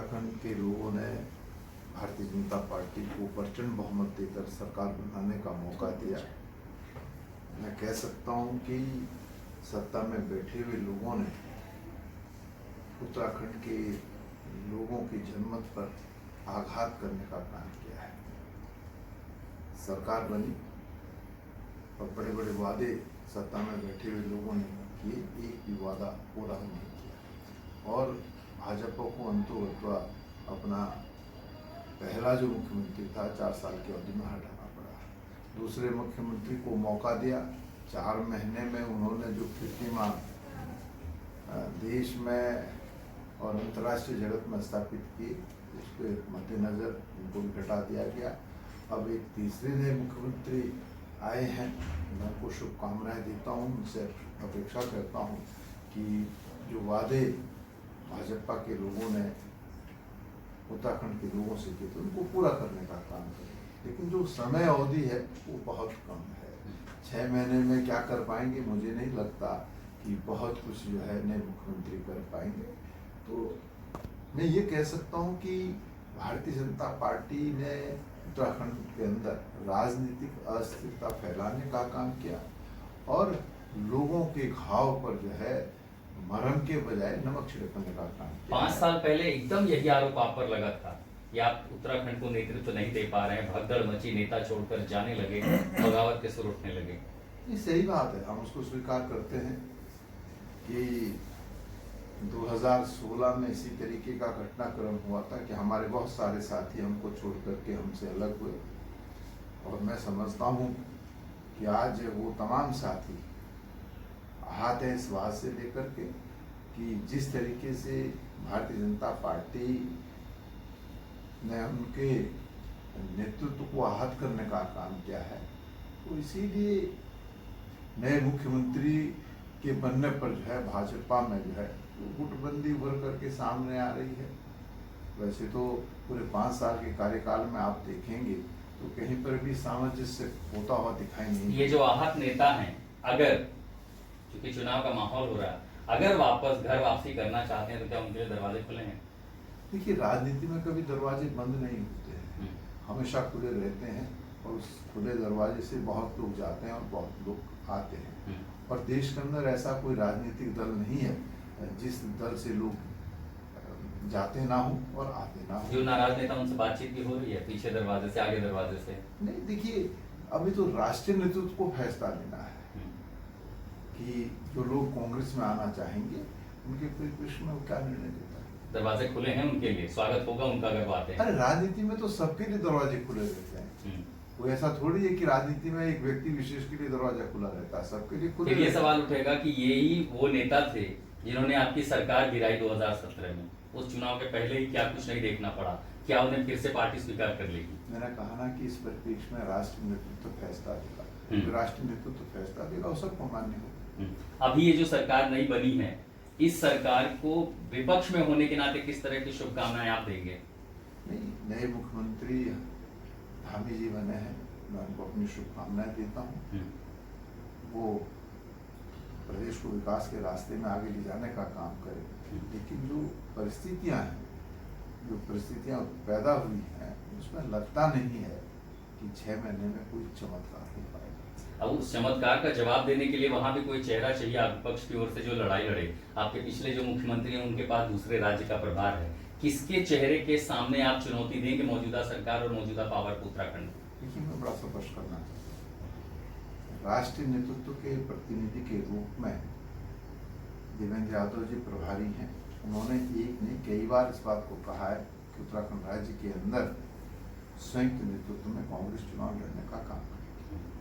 उत्तराखंड के लोगों ने भारतीय जनता पार्टी को प्रचंड बहुमत देकर सरकार बनाने का मौका दिया। मैं कह सकता हूं कि सत्ता में बैठे हुए लोगों ने उत्तराखंड के लोगों की जनमत पर आघात करने का काम किया है। सरकार बनी और बड़े बड़े वादे सत्ता में बैठे हुए लोगों ने किए, एक भी वादा पूरा नहीं किया और भाजपा को अंतोगत्वा अपना पहला जो मुख्यमंत्री था 4 साल की अवधि में हटाना पड़ा। दूसरे मुख्यमंत्री को मौका दिया, 4 महीने में उन्होंने जो कीर्तिमान देश में और अंतर्राष्ट्रीय जगत में स्थापित की, उसके मद्देनजर उनको भी हटा दिया गया। अब एक तीसरे नए मुख्यमंत्री आए हैं, मैं उनको शुभकामनाएं देता हूं, उनसे अपेक्षा करता हूं कि जो वादे भाजपा के लोगों ने उत्तराखंड के लोगों से किए थे उनको पूरा करने का काम करें। लेकिन जो समय अवधि है वो बहुत कम है। 6 महीने में क्या कर पाएंगे, मुझे नहीं लगता कि बहुत कुछ जो है नए मुख्यमंत्री कर पाएंगे। तो मैं ये कह सकता हूँ कि भारतीय जनता पार्टी ने उत्तराखंड के अंदर राजनीतिक अस्थिरता फैलाने का काम किया और लोगों के घाव पर जो है मरहम के बजाय नमक छिड़कने का काम किया। 5 साल पहले एकदम यही आरोप आप पर लगा था कि आप उत्तराखंड को नेतृत्व नहीं दे पा रहे हैं, भगदड़ मची, नेता छोड़कर जाने लगे, बगावत के सुर उठने लगे। ये सही बात है, हम उसको स्वीकार करते हैं कि 2016 में इसी तरीके का घटनाक्रम हुआ था कि हमारे बहुत सारे साथी हमको छोड़ करके हमसे अलग हुए और मैं समझता हूँ कि आज वो तमाम साथी हाथ है इस बात से लेकर के कि जिस तरीके से भारतीय जनता पार्टी ने उनके नेतृत्व को आहत करने का काम किया है, तो इसीलिए नए मुख्यमंत्री के बनने पर जो है भाजपा में जो है गुटबंदी उभर करके सामने आ रही है। वैसे तो पूरे 5 साल के कार्यकाल में आप देखेंगे तो कहीं पर भी सामंजस्य होता हुआ दिखाई नहीं। ये जो आहत नेता हैं, अगर क्योंकि चुनाव का माहौल हो रहा है, अगर वापस घर वापसी करना चाहते हैं तो क्या उनके लिए दरवाजे खुले हैं? देखिए, राजनीति में कभी दरवाजे बंद नहीं होते हैं, हमेशा खुले रहते हैं और उस खुले दरवाजे से बहुत लोग जाते हैं और बहुत लोग आते हैं। और देश के अंदर ऐसा कोई राजनीतिक दल नहीं है जिस दल से लोग जाते ना हो और आते ना हो। जो नाराज नेता उनसे बातचीत भी हो रही है, पीछे दरवाजे से, आगे दरवाजे से? नहीं, देखिए, अभी तो राष्ट्रीय नेतृत्व को फैसला लेना है कि जो लोग कांग्रेस में आना चाहेंगे उनके परिप्रेक्ष्य में वो क्या निर्णय देता है। दरवाजे खुले हैं उनके लिए, स्वागत होगा उनका अगर वो आते हैं। अरे राजनीति में तो सबके लिए दरवाजे खुले रहते हैं, कोई ऐसा थोड़ी है कि राजनीति में एक व्यक्ति विशेष के लिए दरवाजा खुला रहता है, सबके लिए खुले। ये सवाल उठेगा कि यही वो नेता थे जिन्होंने आपकी सरकार गिराई 2017 में, उस चुनाव के पहले ही क्या कुछ नहीं देखना पड़ा, क्या उन्हें फिर से पार्टी स्वीकार कर लेगी? मैंने कहा ना कि इस परिप्रेक्ष्य में राष्ट्रीय नेतृत्व फैसला देगा, राष्ट्रीय नेतृत्व फैसला देगा और सबको मान्य होगा। अभी ये जो सरकार नई बनी है, इस सरकार को विपक्ष में होने के नाते किस तरह की शुभकामनाएं आप देंगे? नहीं, नए मुख्यमंत्री धामी जी बने हैं, मैं उनको अपनी शुभकामनाएं देता हूँ। वो प्रदेश को विकास के रास्ते में आगे ले जाने का काम करें, लेकिन जो परिस्थितियां हैं, जो परिस्थितियां पैदा हुई हैं, उसमें लगता नहीं है कि 6 महीने में कोई चमत्कार हो पाएगा। अब उस चमत्कार का जवाब देने के लिए वहां भी कोई चेहरा चाहिए विपक्ष की ओर से जो लड़ाई लड़े। आपके पिछले जो मुख्यमंत्री हैं उनके पास दूसरे राज्य का प्रभार है, किसके चेहरे के सामने आप चुनौती देंगे मौजूदा सरकार और मौजूदा पावर को उत्तराखंड? देखिए, मैं बड़ा स्पष्ट करना चाहता हूँ, राष्ट्रीय नेतृत्व के प्रतिनिधि के रूप में देवेंद्र यादव जी प्रभारी हैं। उन्होंने एक नहीं कई बार इस बात को कहा है कि उत्तराखंड राज्य के अंदर संयुक्त नेतृत्व में कांग्रेस चुनाव लड़ने का काम करेगी।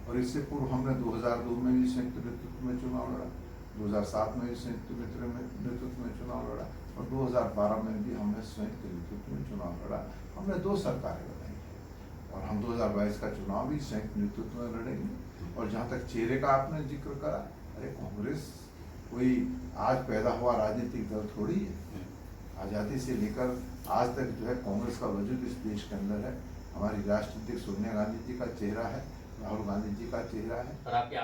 और इससे पूर्व हमने 2002 में भी संयुक्त नेतृत्व में चुनाव लड़ा, 2007 में भी संयुक्त नेतृत्व में चुनाव लड़ा और 2012 में भी हमने संयुक्त नेतृत्व में चुनाव लड़ा। हमने 2 सरकारें बनाई हैं और हम 2022 का चुनाव भी संयुक्त नेतृत्व में लड़ेंगे। और जहाँ तक चेहरे का आपने जिक्र करा, अरे कांग्रेस कोई आज पैदा हुआ राजनीतिक दल थोड़ी है। आज़ादी से लेकर आज तक जो है कांग्रेस का वजूद इस देश के अंदर है। हमारी राष्ट्रीय अध्यक्ष सोनिया गांधी जी का चेहरा है, राहुल गांधी जी का चेहरा है। और आपके